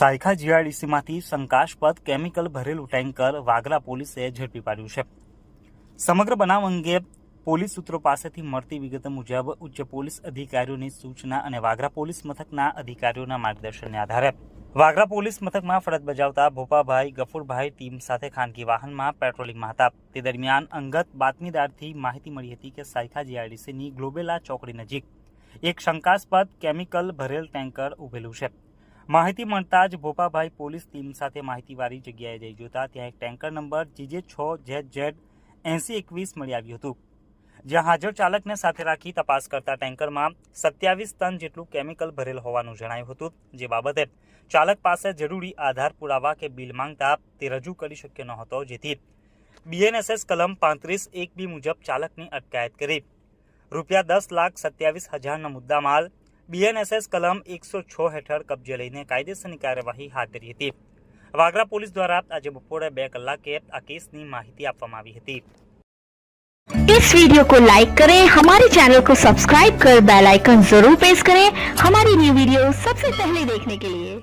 સાયખા જીઆઈડીસીમાંથી શંકાસ્પદ કેમિકલ ભરેલું ટેન્કર વાગરા પોલીસે ઝડપી પાડ્યું છે। સમગ્ર બનાવ અંગે પોલીસ સૂત્રો પાસેથી મળતી વિગત મુજબ ઉચ્ચ પોલીસ અધિકારીઓની સૂચના અને વાગરા પોલીસ મથકના અધિકારીઓના માર્ગદર્શનને આધારે વાગરા પોલીસ મથકમાં ફરજ બજાવતા ભોપાભાઈ ગફુરભાઈ ટીમ સાથે ખાનગી વાહનમાં પેટ્રોલિંગમાં હતા। તે દરમિયાન અંગત બાતમીદારથી માહિતી મળી હતી કે સાયખા જીઆઈડીસીની ગ્લોબેલા ચોકડી નજીક એક શંકાસ્પદ કેમિકલ ભરેલ ટેન્કર ઉભેલું છે। માહિતી મળતા જ ભોપાભાઈ પોલીસ ટીમ સાથે માહિતીવાળી જગ્યાએ જઈ જોતા ત્યાં એક ટેન્કર નંબર GJ6ZZ8021 મળી આવ્યું હતું, જ્યાં હાજર ચાલકને સાથે રાખી તપાસ કરતા ટેન્કરમાં 27 ટન જેટલું કેમિકલ ભરેલ હોવાનું જણાયું હતું। જે બાબતે ચાલક પાસે જરૂરી આધાર પુરાવા કે બિલ માંગતા તે રજૂ કરી શક્યો ન હતો, જેથી BNSS કલમ 35(1)B મુજબ ચાલકની અટકાયત કરી ₹10,27,000નો મુદ્દામાલ BNSS કલમ 106 હેઠળ કબજે લઈને કાયદેસરની કાર્યવાહી હાથ ધરી હતી। વાગરા પોલીસ દ્વારા આજે બપોરે 2 કલાકે આ કેસની માહિતી આપવામાં આવી હતી। इस वीडियो को लाइक करें, हमारे चैनल को सब्सक्राइब कर बेल आइकन जरूर प्रेस करें हमारी न्यू वीडियो सबसे पहले देखने के लिए।